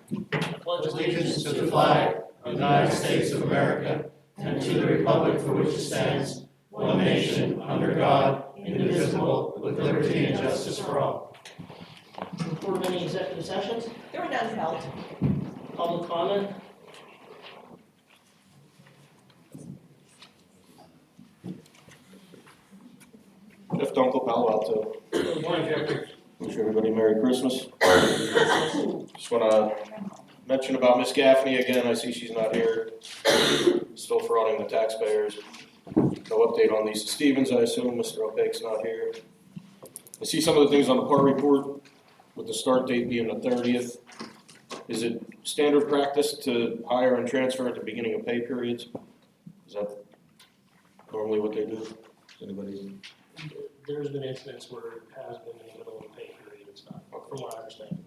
pledge allegiance to the flag of the United States of America and to the republic for which it stands, one nation, under God, indivisible, with liberty and justice for all. Report of any executive sessions? There were none held. Public comment? Jeff Dunkel, Palo Alto. Good morning, Jeffrey. Wish everybody Merry Christmas. Just want to mention about Miss Gaffney again. I see she's not here. Still frauding the taxpayers. No update on Lisa Stevens, I assume. Mr. Opake's not here. I see some of the things on the PAR report with the start date being the 30th. Is it standard practice to hire and transfer at the beginning of pay periods? Is that normally what they do? Anybody? There's been incidents where it has been in the middle of a pay period and stuff, from what I understand.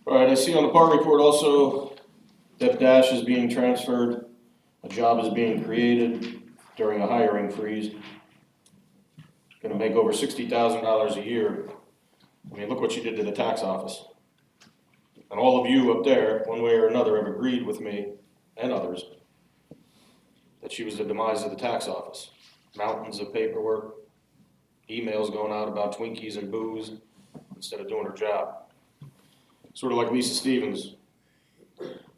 All right, I see on the PAR report also Deb Dash is being transferred. A job is being created during a hiring freeze. Gonna make over $60,000 a year. I mean, look what she did to the tax office. And all of you up there, one way or another, have agreed with me and others that she was the demise of the tax office. Mountains of paperwork, emails going out about Twinkies and booze instead of doing her job. Sort of like Lisa Stevens.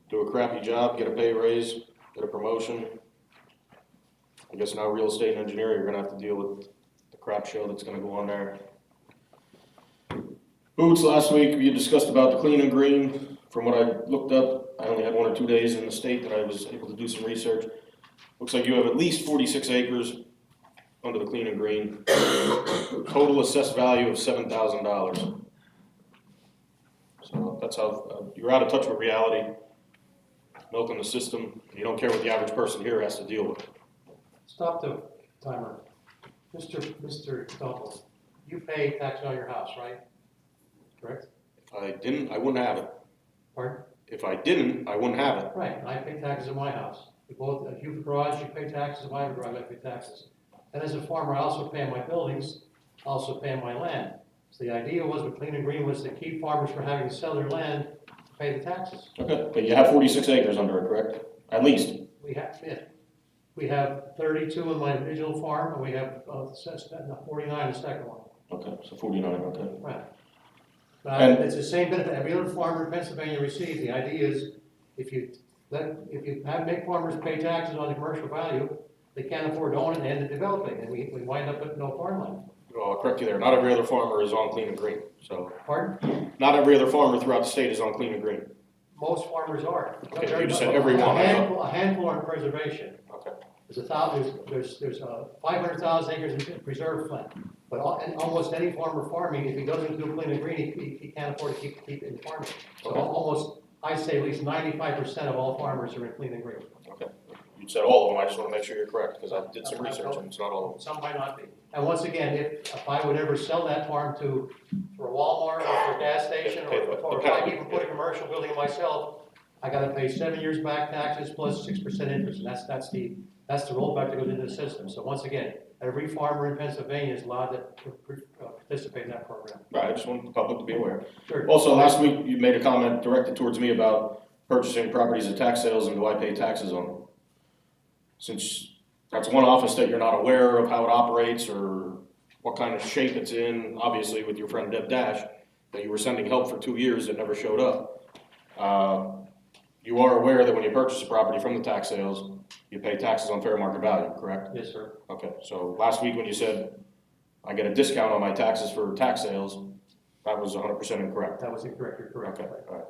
Do a crappy job, get a pay raise, get a promotion. I guess now real estate and engineering are gonna have to deal with the crap show that's gonna go on there. Boots, last week you discussed about the clean and green. From what I looked up, I only had 1 or 2 days in the state that I was able to do some research. Looks like you have at least 46 acres under the clean and green. Total assessed value of $7,000. So that's how, you're out of touch with reality. Milking the system. You don't care what the average person here has to deal with. Stop the timer. Mr. Dunkel, you pay tax on your house, right? Correct? If I didn't, I wouldn't have it. Pardon? If I didn't, I wouldn't have it. Right, and I pay taxes in my house. We both, if you have a garage, you pay taxes, if I have a garage, I pay taxes. And as a farmer, I also pay on my buildings, I also pay on my land. So the idea was with clean and green was to keep farmers from having to sell their land to pay the taxes. Okay, but you have 46 acres under it, correct? At least. We have, yeah. We have 32 in my original farm, and we have 49 in the second one. Okay, so 49, okay. Right. And- It's the same benefit every other farmer in Pennsylvania receives. The idea is if you make farmers pay taxes on the commercial value, they can't afford to own it and end up developing, and we wind up with no farmland. Well, I'll correct you there. Not every other farmer is on clean and green. So Pardon? not every other farmer throughout the state is on clean and green. Most farmers are. Okay, you just said every one. A handful on preservation. Okay. There's 500,000 acres in preserved land. But almost any farmer farming, if he doesn't do clean and green, he can't afford to keep it in farming. So Okay. almost, I'd say at least 95% of all farmers are in clean and green. Okay. You said all of them. I just want to make sure you're correct because I did some research and it's not all of them. Some might not be. And once again, if I would ever sell that farm for a Walmart or for a gas station, or if I even put a commercial building myself, I gotta pay 7 years back taxes plus 6% interest, and that's the rollback that goes into the system. So once again, every farmer in Pennsylvania is allowed to participate in that program. Right, I just want the public to be aware. Sure. Also, last week you made a comment directed towards me about purchasing properties at tax sales and do I pay taxes on them? Since that's one office that you're not aware of how it operates or what kind of shape it's in, obviously with your friend Deb Dash, that you were sending help for 2 years that never showed up. You are aware that when you purchase a property from the tax sales, you pay taxes on fair market value, correct? Yes, sir. Okay, so last week when you said, I get a discount on my taxes for tax sales, that was 100% incorrect. That was incorrect, you're correct. Okay, all right.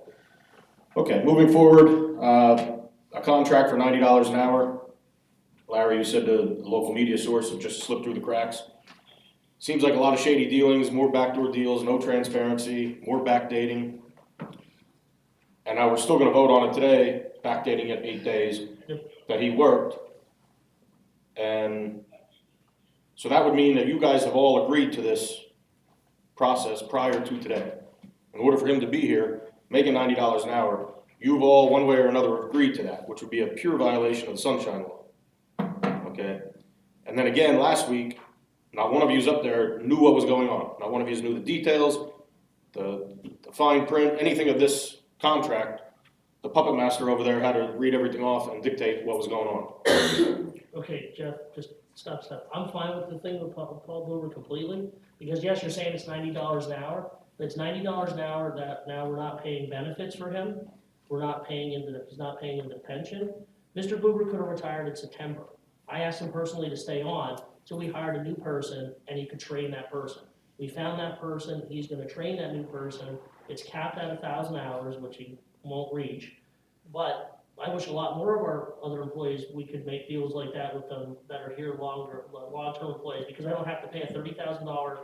Okay, moving forward, a contract for $90 an hour. Larry, you said the local media source have just slipped through the cracks. Seems like a lot of shady dealings, more backdoor deals, no transparency, more backdating. And now we're still gonna vote on it today, backdating it 8 days that he worked. And so that would mean that you guys have all agreed to this process prior to today. In order for him to be here, making $90 an hour, you've all, one way or another, agreed to that, which would be a pure violation of the Sunshine Law. Okay? And then again, last week, not one of yous up there knew what was going on. Not one of yous knew the details, the fine print, anything of this contract, the puppet master over there had to read everything off and dictate what was going on. Okay, Jeff, just stop. I'm fine with the thing with Paul Blumer completely, because yes, you're saying it's $90 an hour, but it's $90 an hour that now we're not paying benefits for him. We're not paying into, he's not paying into pension. Mr. Blumer could have retired in September. I asked him personally to stay on till we hired a new person and he could train that person. We found that person, he's gonna train that new person. It's capped at 1,000 hours, which he won't reach. But I wish a lot more of our other employees, we could make deals like that with them that are here long-term employees, because I don't have to pay a $30,000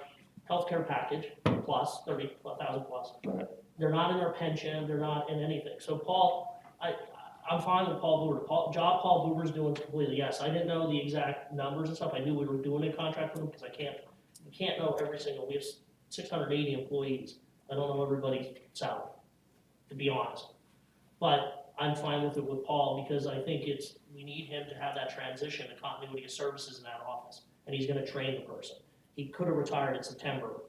healthcare package plus, 30,000 plus. Right. They're not in their pension, they're not in anything. So Paul, I'm fine with Paul Blumer. Job Paul Blumer's doing completely, yes. I didn't know the exact numbers and stuff. I knew we were doing a contract with him because we can't know every single, we have 680 employees. I don't know everybody's salary, to be honest. But I'm fine with it with Paul because I think we need him to have that transition, the continuity of services in that office. And he's gonna train the person. He could have retired in September.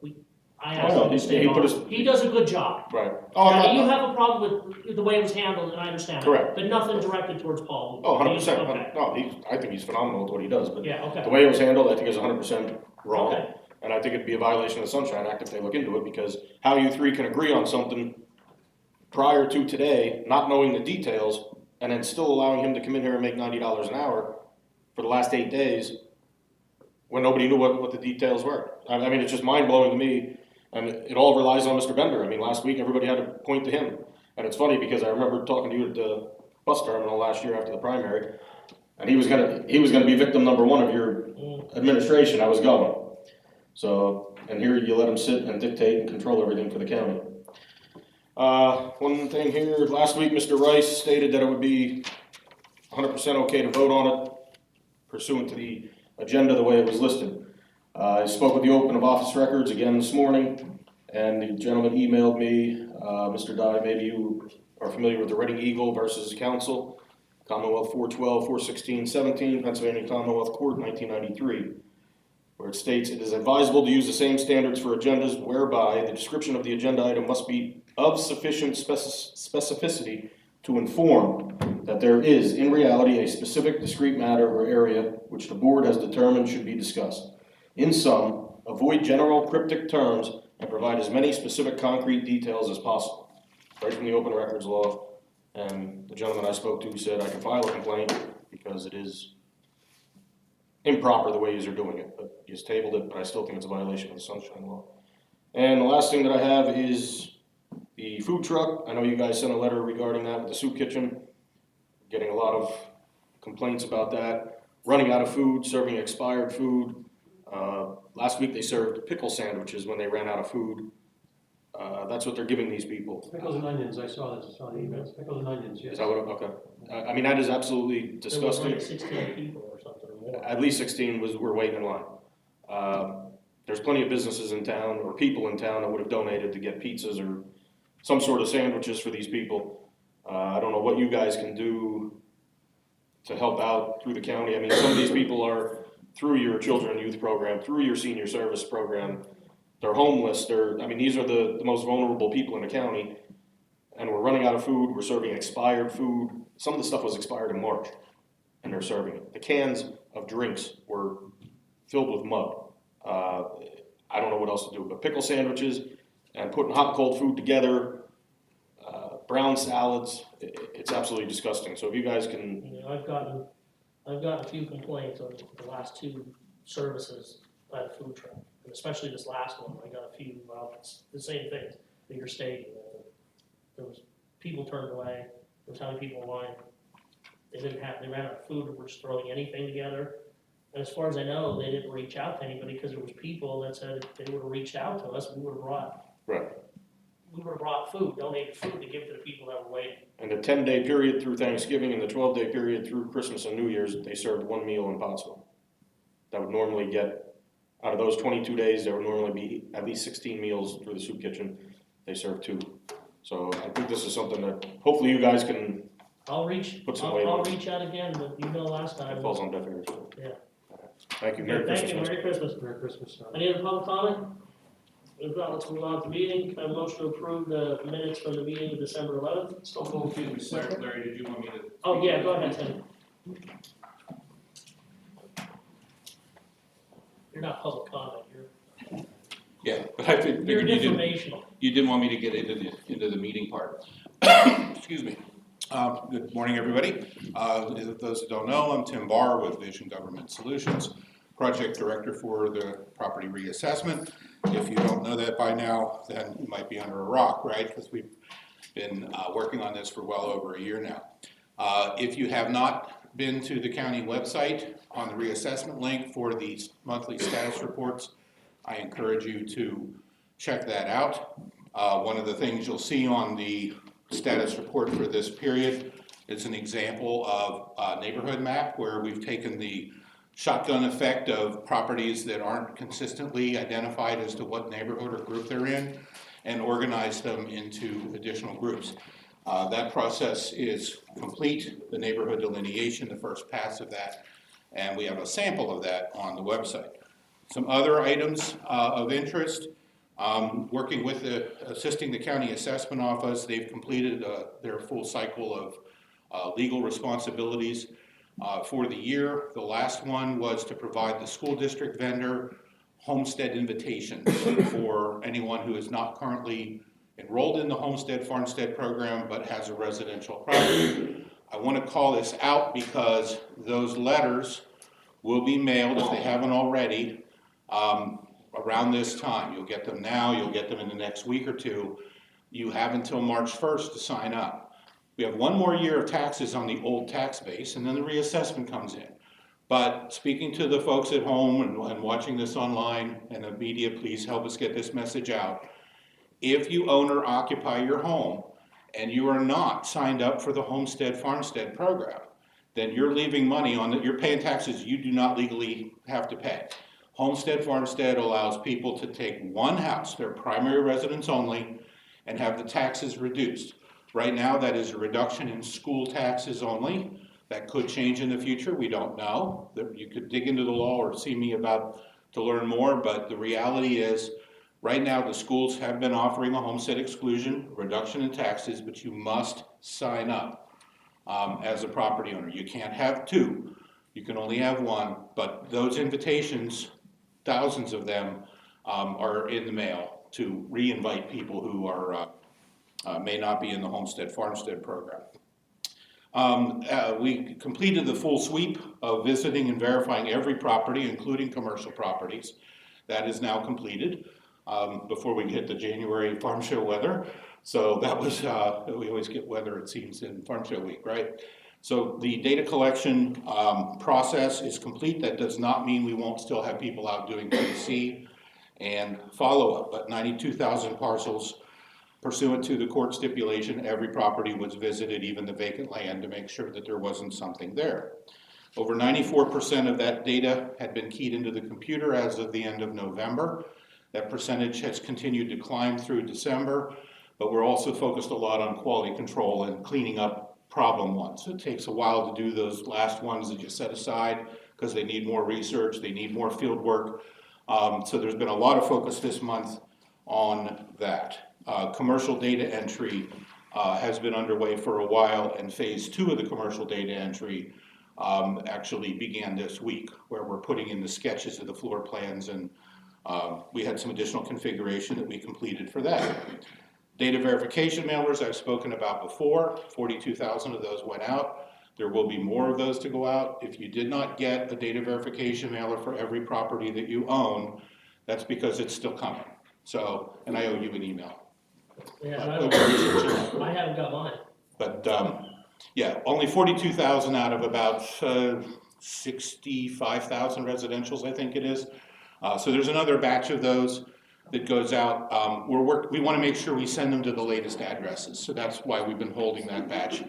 I asked him to stay on. He does a good job. Right. Now, you have a problem with the way it was handled, and I understand that. Correct. But nothing directed towards Paul. Oh, 100%. Okay. No, I think he's phenomenal with what he does, but Yeah, okay. the way it was handled, I think is 100% wrong. Okay. And I think it'd be a violation of the Sunshine Act if they look into it, because how you three can agree on something prior to today, not knowing the details, and then still allowing him to come in here and make $90 an hour for the last 8 days when nobody knew what the details were. I mean, it's just mind-blowing to me, and it all relies on Mr. Bender. I mean, last week, everybody had to point to him. And it's funny, because I remember talking to you at the bus terminal last year after the primary, and he was gonna be victim number one of your administration. I was going. So, and here you let him sit and dictate and control everything for the county. One thing here, last week Mr. Rice stated that it would be 100% okay to vote on it pursuant to the agenda the way it was listed. I spoke with the Open of Office Records again this morning, and the gentleman emailed me, Mr. Dye, maybe you are familiar with the Reading Eagle versus Council, Commonwealth 412, 416, 17, Pennsylvania Commonwealth Court, 1993. Where it states, it is advisable to use the same standards for agendas whereby the description of the agenda item must be of sufficient specificity to inform that there is, in reality, a specific discrete matter or area which the board has determined should be discussed. In sum, avoid general cryptic terms and provide as many specific concrete details as possible. Right from the open records law, and the gentleman I spoke to said I can file a complaint because it is improper the way you're doing it, but he's tabled it, but I still think it's a violation of the Sunshine Law. And the last thing that I have is the food truck. I know you guys sent a letter regarding that with the soup kitchen, getting a lot of complaints about that. Running out of food, serving expired food. Last week they served pickle sandwiches when they ran out of food. That's what they're giving these people. Pickles and onions, I saw this, on the emails, pickles and onions, yes. Is that what, okay. I mean, that is absolutely disgusting. There was like 16 people or something or more. At least 16 were waiting in line. There's plenty of businesses in town or people in town that would have donated to get pizzas or some sort of sandwiches for these people. I don't know what you guys can do to help out through the county. I mean, some of these people are through your children and youth program, through your senior service program. They're homeless. These are the most vulnerable people in the county. And we're running out of food. We're serving expired food. Some of the stuff was expired in March, and they're serving it. The cans of drinks were filled with mud. I don't know what else to do, but pickle sandwiches and putting hot and cold food together, brown salads, it's absolutely disgusting. So if you guys can... You know, I've gotten a few complaints on the last 2 services by the food truck, and especially this last one. I got a few, it's the same things that you're stating. There was people turned away. There was how many people in line. They ran out of food and were just throwing anything together. And as far as I know, they didn't reach out to anybody because there was people that said if they would have reached out to us, we would have brought food, donated food to give to the people that were waiting. And the 10-day period through Thanksgiving and the 12-day period through Christmas and New Year's, they served 1 meal in Pottsville. That would normally get, out of those 22 days, there would normally be at least 16 meals through the soup kitchen. They served 2. So I think this is something that hopefully you guys can I'll reach out again, but you know last time. It falls on deaf ears. Yeah. Thank you. Merry Christmas. Merry Christmas. Merry Christmas. Any other public comment? If not, let's move on to the meeting. Can I have a motion to approve the minutes from the meeting of December 11th? So moved. Excuse me, Larry, did you want me to? Oh, yeah, go ahead, Tim. You're not public comment, Yeah, but I you're figured informational. you didn't want me to get into the meeting part. Excuse me. Good morning, everybody. Those who don't know, I'm Tim Barr with Vision Government Solutions, Project Director for the Property Reassessment. If you don't know that by now, then you might be under a rock, right? Because we've been working on this for well over a year now. If you have not been to the county website on the reassessment link for these monthly status reports, I encourage you to check that out. One of the things you'll see on the status report for this period is an example of a neighborhood map where we've taken the shotgun effect of properties that aren't consistently identified as to what neighborhood or group they're in and organized them into additional groups. That process is complete, the neighborhood delineation, the first pass of that, and we have a sample of that on the website. Some other items of interest, working with assisting the county assessment office, they've completed their full cycle of legal responsibilities for the year. The last one was to provide the school district vendor homestead invitations for anyone who is not currently enrolled in the homestead farmstead program but has a residential property. I want to call this out because those letters will be mailed, if they haven't already, around this time. You'll get them now, you'll get them in the next week or two. You have until March 1st to sign up. We have one more year of taxes on the old tax base, and then the reassessment comes in. But speaking to the folks at home and watching this online, and the media, please help us get this message out. If you own or occupy your home and you are not signed up for the homestead farmstead program, then you're leaving money on it. You're paying taxes you do not legally have to pay. Homestead farmstead allows people to take one house, their primary residence only, and have the taxes reduced. Right now, that is a reduction in school taxes only. That could change in the future, we don't know. You could dig into the law or see me about to learn more, but the reality is, right now the schools have been offering a homestead exclusion, reduction in taxes, but you must sign up as a property owner. You can't have two, you can only have one, but those invitations, thousands of them, are in the mail to re-invite people who are may not be in the homestead farmstead program. We completed the full sweep of visiting and verifying every property, including commercial properties. That is now completed before we hit the January farm show weather. So that was, we always get weather, it seems, in farm show week, right? So the data collection process is complete. That does not mean we won't still have people out doing PDC and follow-up, but 92,000 parcels pursuant to the court stipulation, every property was visited, even the vacant land, to make sure that there wasn't something there. Over 94% of that data had been keyed into the computer as of the end of November. That percentage has continued to climb through December, but we're also focused a lot on quality control and cleaning up problem ones. It takes a while to do those last ones that you set aside because they need more research, they need more field work. So there's been a lot of focus this month on that. Commercial data entry has been underway for a while, and phase 2 of the commercial data entry actually began this week, where we're putting in the sketches of the floor plans, and we had some additional configuration that we completed for that. Data verification mailers I've spoken about before, 42,000 of those went out. There will be more of those to go out. If you did not get a data verification mailer for every property that you own, that's because it's still coming. So, and I owe you an email. Yeah, I haven't got mine. But yeah, only 42,000 out of about 65,000 residentials, I think it is. So there's another batch of those that goes out. We want to make sure we send them to the latest addresses. So that's why we've been holding that batch,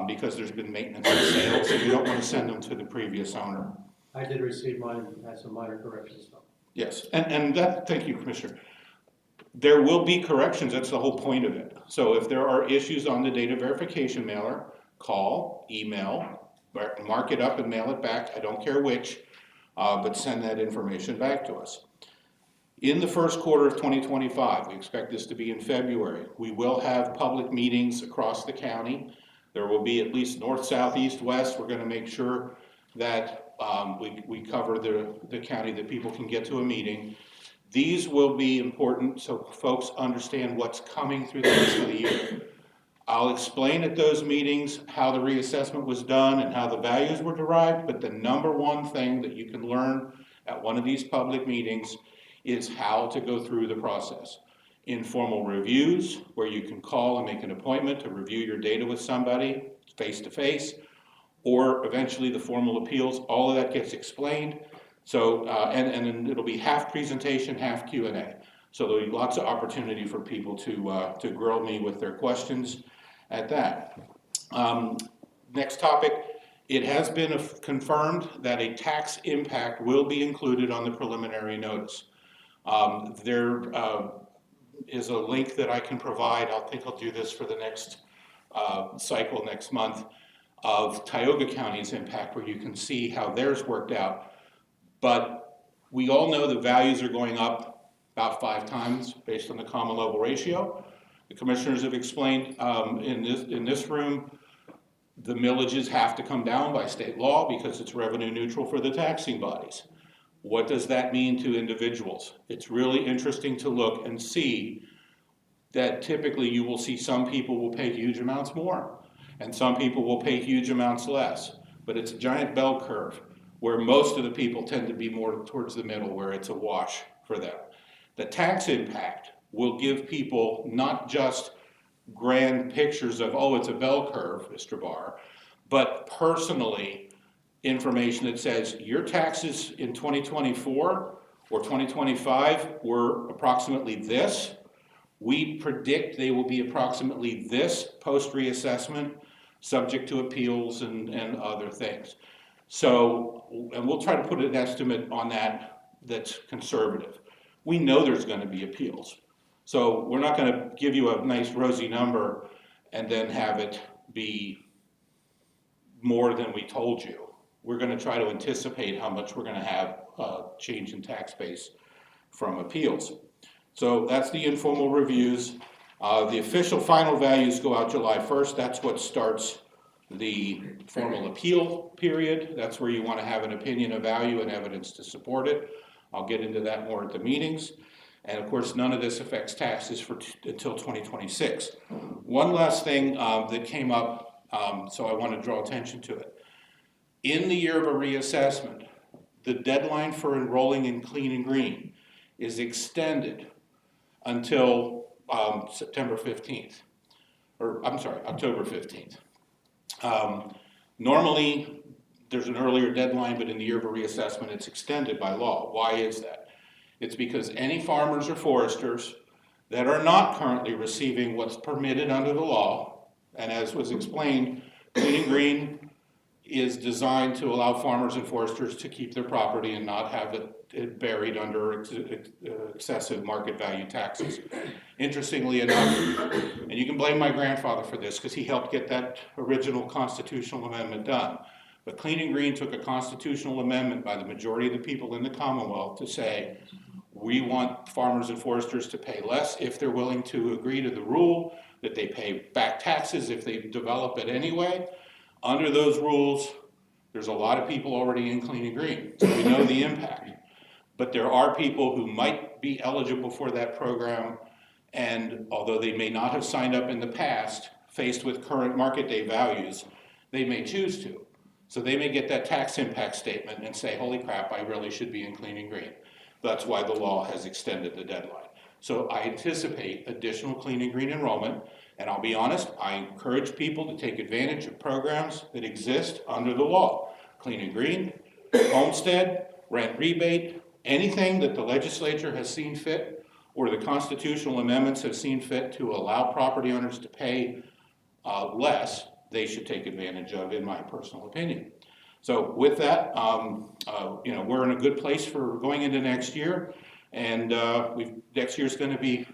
because there's been maintenance and sales, so we don't want to send them to the previous owner. I did receive mine, had some minor corrections. Yes, and that, thank you, Commissioner. There will be corrections, that's the whole point of it. So if there are issues on the data verification mailer, call, email, mark it up and mail it back, I don't care which, but send that information back to us. In the first quarter of 2025, we expect this to be in February, we will have public meetings across the county. There will be at least north, south, east, west. We're going to make sure that we cover the county, that people can get to a meeting. These will be important so folks understand what's coming through the rest of the year. I'll explain at those meetings how the reassessment was done and how the values were derived, but the number one thing that you can learn at one of these public meetings is how to go through the process. Informal reviews, where you can call and make an appointment to review your data with somebody face-to-face, or eventually the formal appeals. All of that gets explained. So, and then it'll be half presentation, half Q&A. So there'll be lots of opportunity for people to grill me with their questions at that. Next topic, it has been confirmed that a tax impact will be included on the preliminary notice. There is a link that I can provide. I think I'll do this for the next cycle next month, of Tioga County's impact, where you can see how theirs worked out. But we all know the values are going up about 5 times based on the common level ratio. The commissioners have explained in this room, the millages have to come down by state law because it's revenue neutral for the taxing bodies. What does that mean to individuals? It's really interesting to look and see that typically you will see some people will pay huge amounts more and some people will pay huge amounts less. But it's a giant bell curve where most of the people tend to be more towards the middle, where it's a wash for them. The tax impact will give people not just grand pictures of, oh, it's a bell curve, Mr. Barr, but personally information that says your taxes in 2024 or 2025 were approximately this. We predict they will be approximately this post-reassessment, subject to appeals and other things. So, and we'll try to put an estimate on that that's conservative. We know there's going to be appeals. So we're not going to give you a nice rosy number and then have it be more than we told you. We're going to try to anticipate how much we're going to have change in tax base from appeals. So that's the informal reviews. The official final values go out July 1st. That's what starts the formal appeal period. That's where you want to have an opinion of value and evidence to support it. I'll get into that more at the meetings. And of course, none of this affects taxes until 2026. One last thing that came up, so I want to draw attention to it. In the year of a reassessment, the deadline for enrolling in Clean and Green is extended until September 15th, or I'm sorry, October 15th. Normally, there's an earlier deadline, but in the year of a reassessment, it's extended by law. Why is that? It's because any farmers or foresters that are not currently receiving what's permitted under the law, and as was explained, Clean and Green is designed to allow farmers and foresters to keep their property and not have it buried under excessive market value taxes. Interestingly enough, and you can blame my grandfather for this because he helped get that original constitutional amendment done, but Clean and Green took a constitutional amendment by the majority of the people in the Commonwealth to say, we want farmers and foresters to pay less if they're willing to agree to the rule, that they pay back taxes if they develop it anyway. Under those rules, there's a lot of people already in Clean and Green, so we know the impact. But there are people who might be eligible for that program, and although they may not have signed up in the past, faced with current market day values, they may choose to. So they may get that tax impact statement and say, holy crap, I really should be in Clean and Green. That's why the law has extended the deadline. So I anticipate additional Clean and Green enrollment, and I'll be honest, I encourage people to take advantage of programs that exist under the law. Clean and Green, homestead, rent rebate, anything that the legislature has seen fit or the constitutional amendments have seen fit to allow property owners to pay less, they should take advantage of, in my personal opinion. So with that, we're in a good place for going into next year, and next year's going to be,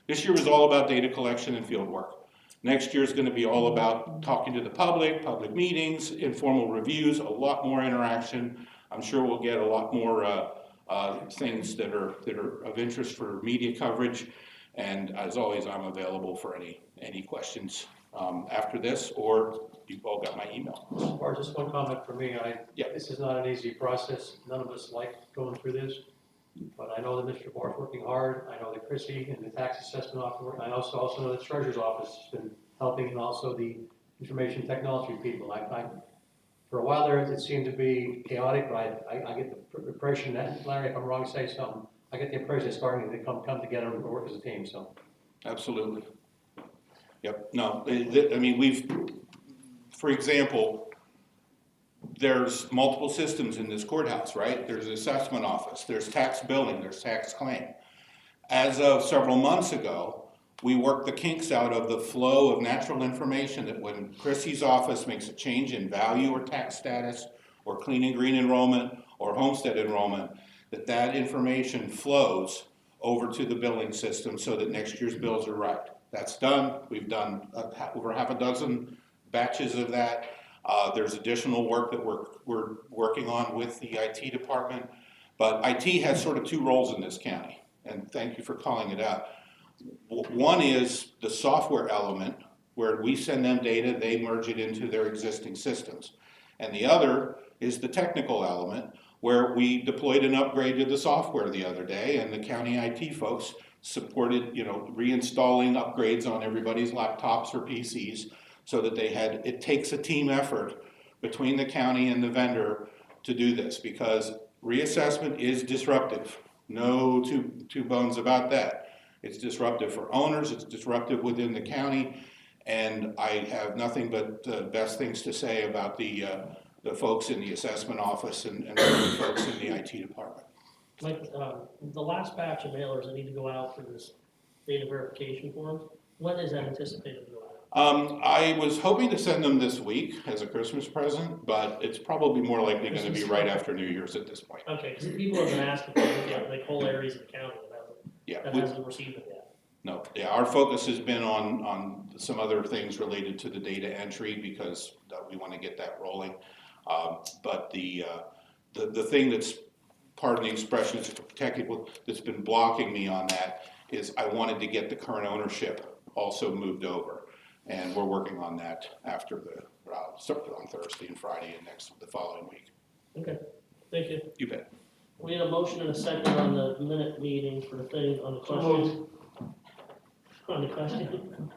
this year was all about data collection and field work. Next year is going to be all about talking to the public meetings, informal reviews, a lot more interaction. I'm sure we'll get a lot more things that are of interest for media coverage. And as always, I'm available for any questions after this, or you've all got my email. Or just one comment for me, Yeah. this is not an easy process, none of us like going through this, but I know that Mr. Barr's working hard, I know that Chrissy and the tax assessment office, I also know the treasurer's office has been helping, and also the information technology people. For a while there, it seemed to be chaotic, but I get the impression that, Larry, if I'm wrong, say something, I get the impression it's starting to come together and work as a team, so. Absolutely. Yep, no, I mean, for example, there's multiple systems in this courthouse, right? There's assessment office, there's tax billing, there's tax claim. As of several months ago, we worked the kinks out of the flow of natural information that when Chrissy's office makes a change in value or tax status, or clean and green enrollment, or homestead enrollment, that information flows over to the billing system so that next year's bills are right. That's done. We've done over half a dozen batches of that. There's additional work that we're working on with the IT department. But IT has sort of two roles in this county, and thank you for calling it out. One is the software element, where we send them data, they merge it into their existing systems. And the other is the technical element, where we deployed an upgrade to the software the other day, and the county IT folks supported, reinstalling upgrades on everybody's laptops or PCs, so that it takes a team effort between the county and the vendor to do this, because reassessment is disruptive. No two bones about that. It's disruptive for owners, it's disruptive within the county, and I have nothing but best things to say about the folks in the assessment office and the folks in the IT department. Like, the last batch of mailers that need to go out for this data verification form, when is that anticipated to go out? I was hoping to send them this week as a Christmas present, but it's probably more likely going to be right after New Year's at this point. Okay, because people have been asking for like whole areas of the county that hasn't received it yet. No, yeah, our focus has been on some other things related to the data entry, because we want to get that rolling. But the thing that's, pardon the expression, it's technical, that's been blocking me on that is I wanted to get the current ownership also moved over. And we're working on that after on Thursday and Friday and the following week. Okay, thank you. You bet. We had a motion and a second on the minute meeting for the thing on the question. On the question?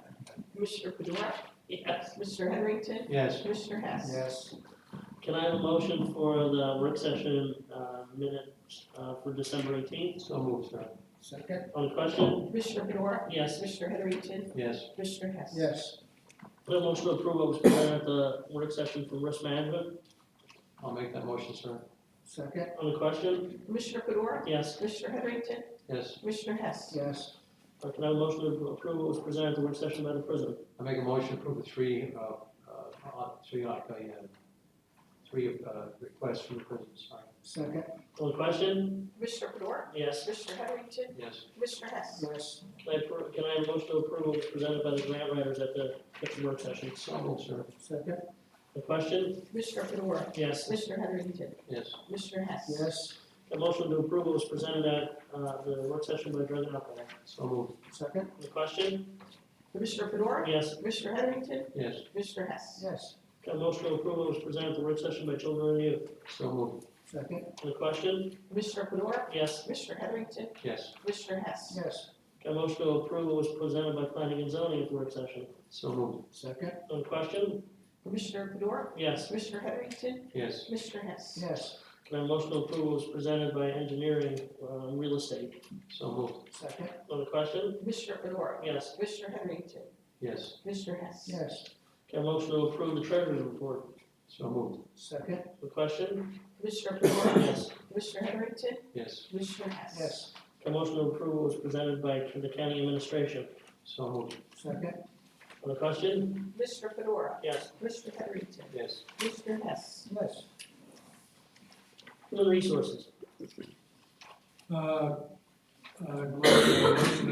Commissioner Fedora? Yes. Commissioner Heatherington? Yes. Commissioner Hess? Yes. Can I have a motion for the work session minutes for December 18th? So moved, sir. Second? On the question? Commissioner Fedora? Yes. Commissioner Heatherington? Yes. Commissioner Hess? Yes. Can I have a motion to approve what was presented at the work session for risk management? I'll make that motion, sir. Second? On the question? Commissioner Fedora? Yes. Commissioner Heatherington? Yes. Commissioner Hess? Yes. Can I have a motion to approve what was presented at the work session by the president? I make a motion to approve the three requests from the prison, sorry. Second? On the question? Commissioner Fedora? Yes. Commissioner Heatherington? Yes. Commissioner Hess? Yes. Can I have a motion to approve what was presented by the grant writers at the work session? So moved, sir. Second? The question? Commissioner Fedora? Yes. Commissioner Heatherington? Yes. Commissioner Hess? Yes. A motion to approve what was presented at the work session by Drug and Alcohol. So moved. Second? The question? Commissioner Fedora? Yes. Commissioner Heatherington? Yes. Commissioner Hess? Yes. A motion to approve what was presented at the work session by Children and Youth. So moved. Second? The question? Commissioner Fedora? Yes. Commissioner Heatherington? Yes. Commissioner Hess? Yes. A motion to approve what was presented by Planning and Zoning at the work session. So moved. Second? The question? Commissioner Fedora? Yes. Commissioner Heatherington? Yes. Commissioner Hess? Yes. Can I have a motion to approve what was presented by Engineering Real Estate? So moved. Second? On the question? Commissioner Fedora? Yes. Commissioner Heatherington? Yes. Commissioner Hess? Yes. Can I have a motion to approve the Treasurer's Report? So moved. Second? The question? Commissioner Fedora? Yes. Commissioner Heatherington? Yes. Commissioner Hess? Yes. Can I have a motion to approve what was presented by the County Administration? So moved. Second? On the question? Commissioner Fedora? Yes. Commissioner Heatherington? Yes. Commissioner Hess? Yes. Human Resources. Motion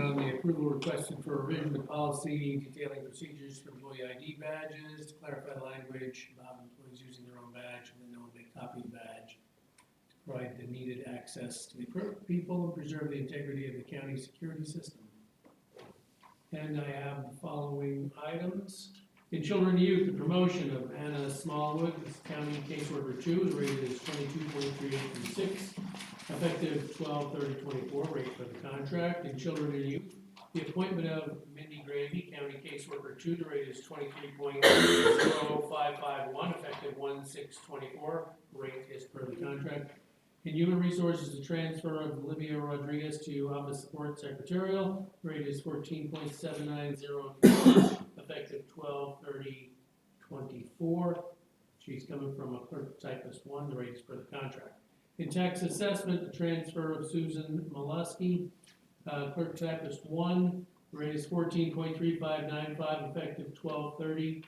on the approval requested for revision to policy detailing procedures for employee ID badges, to clarify language about employees using their own badge, and then no one make copy of the badge. To provide the needed access to the people and preserve the integrity of the county security system. And I have the following items. In children and youth, the promotion of Anna Smallwood as County Caseworker 2 is rated as 22.3836, effective 12/30/24, rate for the contract. In children and youth, the appointment of Mindy Gravy, County Caseworker 2, the rate is 23.0551, effective 1/6/24, rate is per the contract. In human resources, the transfer of Olivia Rodriguez to Office Support Secretarial, rate is 14.7902, effective 12/30/24. She's coming from a clerk typist 1, the rate is per the contract. In tax assessment, the transfer of Susan Molesky, clerk typist 1, the rate is 14.3595, effective 12/30.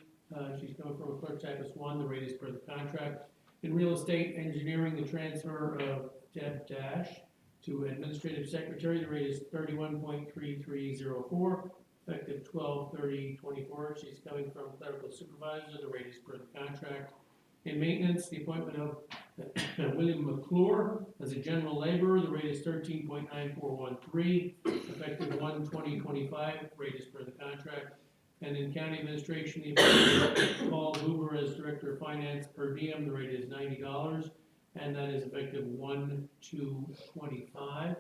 She's coming from a clerk typist 1, the rate is per the contract. In real estate engineering, the transfer of Deb Dash to administrative secretary, the rate is 31.3304, effective 12/30/24. She's coming from clerical supervisor, the rate is per the contract. In maintenance, the appointment of William McClure as a general laborer, the rate is 13.9413, effective 1/20/25, rate is per the contract. And in county administration, the appointment of Paul Hoover as director of finance per diem, the rate is $90, and that is effective 1/2/25.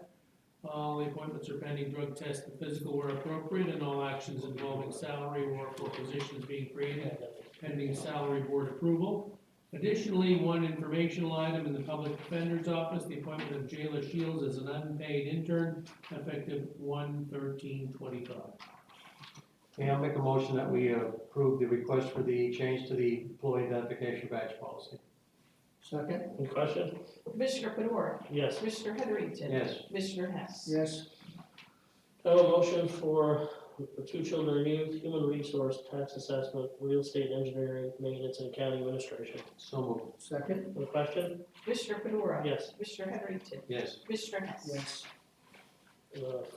All the appointments are pending drug test and physical where appropriate, and all actions involving salary or for positions being created pending salary board approval. Additionally, one informational item in the public defender's office, the appointment of Jayla Shields as an unpaid intern, effective 1/13/25. Okay, I'll make a motion that we approve the request for the change to the employee identification badge policy. Second? Any question? Commissioner Fedora, Yes. Commissioner Heatherington. Yes. Commissioner Hess. Yes. I have a motion for the 2 children and youth, human resource, tax assessment, real estate engineering, maintenance, and county administration. So moved. Second? Any question? Commissioner Fedora. Yes. Commissioner Heatherington. Yes. Commissioner Hess. Yes.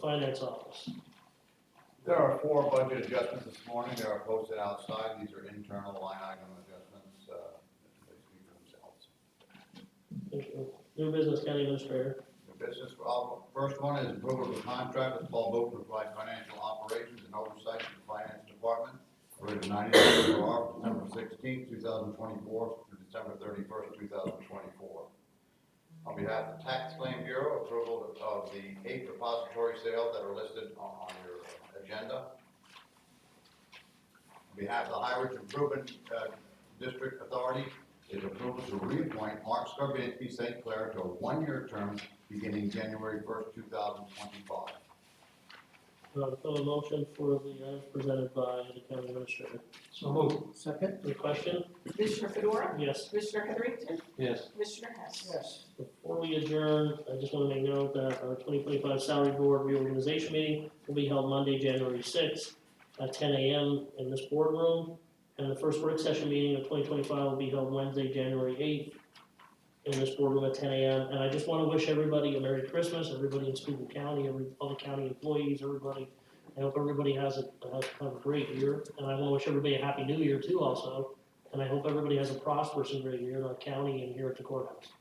Finance office. There are 4 budget adjustments this morning. They are posted outside. These are internal line item adjustments. They speak for themselves. Thank you. New business, county administrator. The business, first one is approval of the contract with Paul Boat to provide financial operations and oversight to the finance department. Rated $90 December 16, 2024 through December 31st, 2024. On behalf of the Tax Claim Bureau, approval of the 8 depository sales that are listed on your agenda. On behalf of the Highridge Improvement District Authority, is approval to reappoint Mark Skarbinsky St. Clair to a 1-year term beginning January 1st, 2025. A motion for the, presented by the county administrator. So moved. Second? Any question? Commissioner Fedora, Yes. Commissioner Heatherington. Yes. Commissioner Hess. Yes. Before we adjourn, I just want to make note that our 2025 salary board reorganization meeting will be held Monday, January 6th at 10 a.m. in this boardroom. And the first work session meeting of 2025 will be held Wednesday, January 8th in this boardroom at 10 a.m. And I just want to wish everybody a Merry Christmas, everybody in Schuylkill County, all the county employees, everybody. I hope everybody has a great year. And I want to wish everybody a Happy New Year too also. And I hope everybody has a prosperous and great year in our county and here at the courthouse.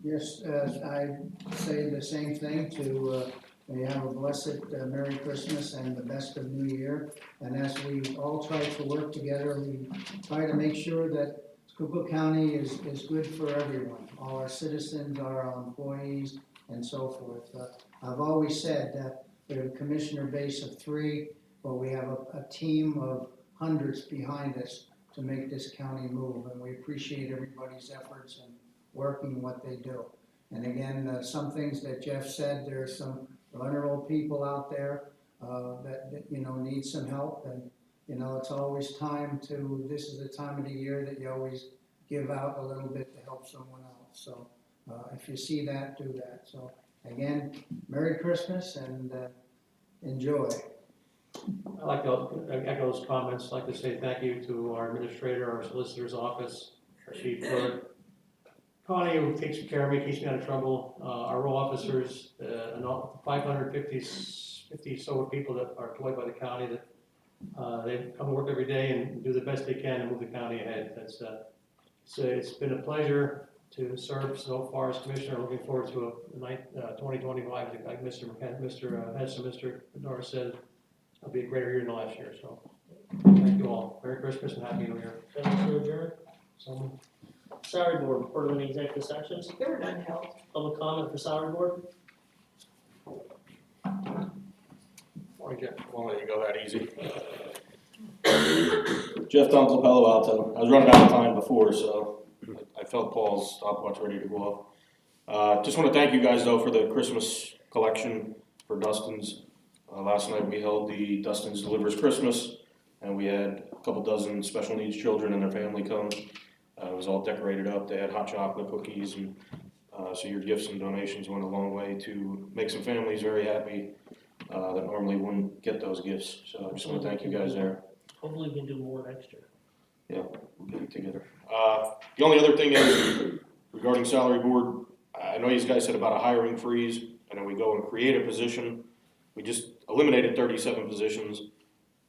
Yes, I say the same thing to, may have a blessed Merry Christmas and the best of New Year. And as we all try to work together, we try to make sure that Schuylkill County is good for everyone, all our citizens, our employees, and so forth. I've always said that we're a commissioner base of 3, but we have a team of hundreds behind us to make this county move, and we appreciate everybody's efforts and working what they do. And again, some things that Jeff said, there's some vulnerable people out there that need some help, and it's always time to, this is the time of the year that you always give out a little bit to help someone else. So if you see that, do that. So again, Merry Christmas and enjoy. I'd like to echo those comments. I'd like to say thank you to our administrator, our solicitor's office, our chief clerk, Connie, who takes care of me, keeps me out of trouble, our row officers, and all 550 so people that are employed by the county that they come to work every day and do the best they can to move the county ahead. It's been a pleasure to serve so far as commissioner. Looking forward to 2025. Like Mr. Hess and Mr. Norris said, it'll be a greater year than last year, so thank you all. Merry Christmas and Happy New Year. Motion to adjourn. So, Salary board, report on the executive sections. There were none held. Public comment for salary board. morning, Jeff. I won't let you go that easy. Jeff Dunkel, Palo Alto. I was running out of time before, so I felt Paul's stopwatch ready to go off. Just want to thank you guys though for the Christmas collection for Dustin's. Last night we held the Dustin's Delivers Christmas, and we had a couple dozen special needs children and their family come. It was all decorated up. They had hot chocolate, cookies, and so your gifts and donations went a long way to make some families very happy that normally wouldn't get those gifts. So I just want to thank you guys there. Hopefully we can do more next year. Yeah, we'll get it together. The only other thing is regarding salary board, I know you guys said about a hiring freeze, and then we go and create a position. We just eliminated 37 positions,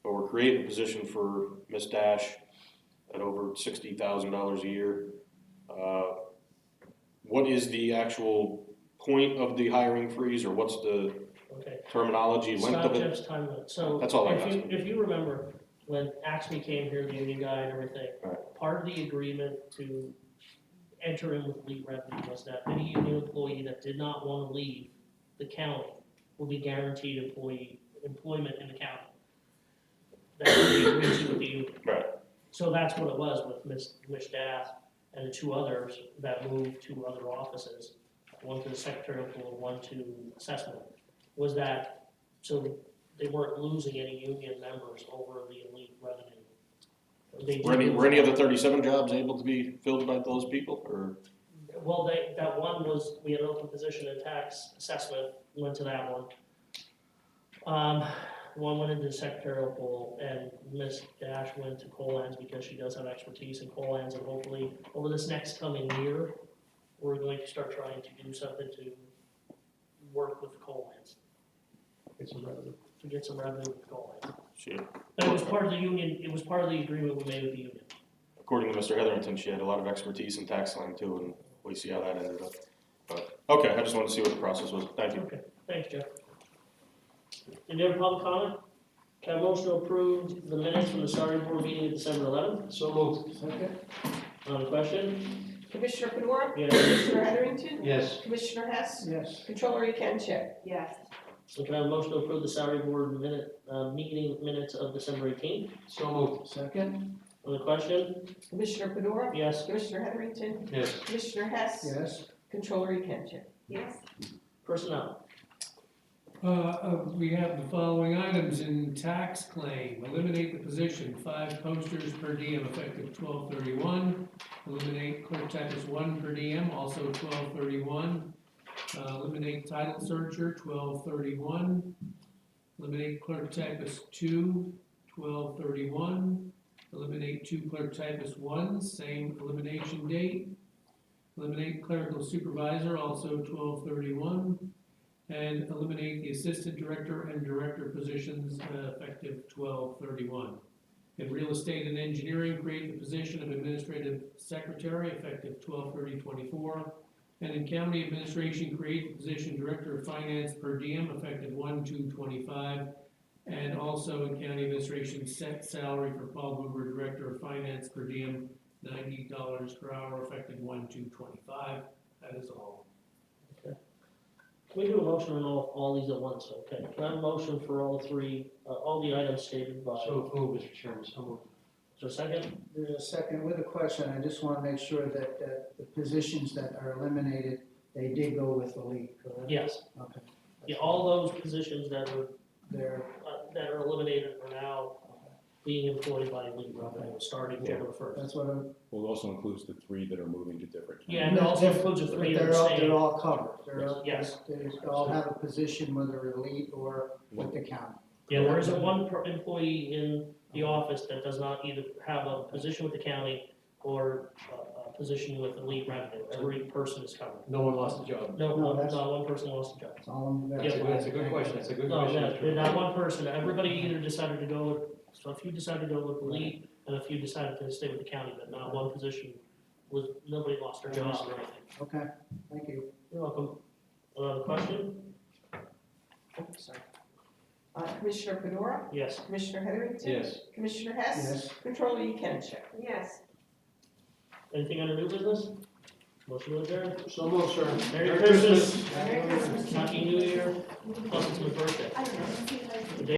but we're creating a position for Ms. Dash at over $60,000 a year. What is the actual point of the hiring freeze, or what's the Okay. terminology, length Stop of it? Jeff's time limit. So That's all I'm if you, asking. if you remember, when Axme came here, the union guy and everything, Right. part of the agreement to enter in with elite revenue was that any union employee that did not want to leave the county will be guaranteed employment in the county. That would be agreed to with the union. Right. So that's what it was with Ms. Dath and the two others that moved to other offices, one to the secretarial pool, one to assessment, was that, so they weren't losing any union members over the elite revenue. They did Were any of the 37 jobs able to be filled by those people, or? Well, that one was, we had an open position in tax assessment, went to that one. One went into the secretarial pool, and Ms. Dash went to coal lands because she does have expertise in coal lands, and hopefully, over this next coming year, we're going to start trying to do something to work with coal lands, Get some revenue. to get some revenue with coal lands. She, But it was part of the union, it was part of the agreement we made with the union. according to Mr. Hetherington, she had a lot of expertise in tax land too, and we see how that ended up. But, okay, I just wanted to see what the process was. Thank you. Okay, thanks, Jeff. Any other public comment? Can I have a motion to approve the minutes from the salary board meeting of December 11th? So moved. Second? On the question? Commissioner Fedora? Yes. Commissioner Heatherington? Yes. Commissioner Hess? Yes. Controller Yekenship? Yes. So can I have a motion to approve the salary board meeting minutes of December 18th? So moved. Second? On the question? Commissioner Fedora? Yes. Commissioner Heatherington? Yes. Commissioner Hess? Yes. Controller Yekenship? Yes. Personnel. We have the following items in tax claim: eliminate the position, 5 posters per diem effective 12/31. Eliminate clerk typist 1 per diem, also 12/31. Eliminate title searcher, 12/31. Eliminate clerk typist 2, 12/31. Eliminate 2 clerk typist 1, same elimination date. Eliminate clerical supervisor, also 12/31. And eliminate the assistant director and director positions effective 12/31. In real estate and engineering, create the position of administrative secretary effective 12/30/24. And in county administration, create the position director of finance per diem effective 1/2/25. And also in county administration, set salary for Paul Boober, director of finance per diem, $90 per hour effective 1/2/25. That is all. Can we do a motion on all these at once? Okay. Can I have a motion for all three, all the items stated by, So moved, Mr. Chairman. So moved. is there a second? There's a second with a question. I just want to make sure that the positions that are eliminated, they did go with the lead, correct? Yes. Okay. Yeah, all those positions that They're, are eliminated are now being employed by elite revenue, starting January 1st. that's what I'm. Well, it also includes the 3 that are moving to different. Yeah, and it also includes the But 3 that they're are all, staying. they're all covered. They're all, Yes. they all have a position, whether elite or with the county. Yeah, there isn't one employee in the office that does not either have a position with the county or a position with elite revenue. Every person is covered. No one lost a job. No, No, not that's- one person lost a job. That's all I'm. That's a good question. That's a good No, question. not one person. Everybody either decided to go with, so a few decided to go with elite and a few decided to stay with the county, but not one position nobody lost their job or anything. Okay, thank you. You're welcome. Question? Sorry. Commissioner Fedora, Yes. Commissioner Heatherington. Yes. Commissioner Hess. Yes. Controller Yekenship. Yes. Anything under new business? Motion to adjourn. So moved, sir. Merry Christmas.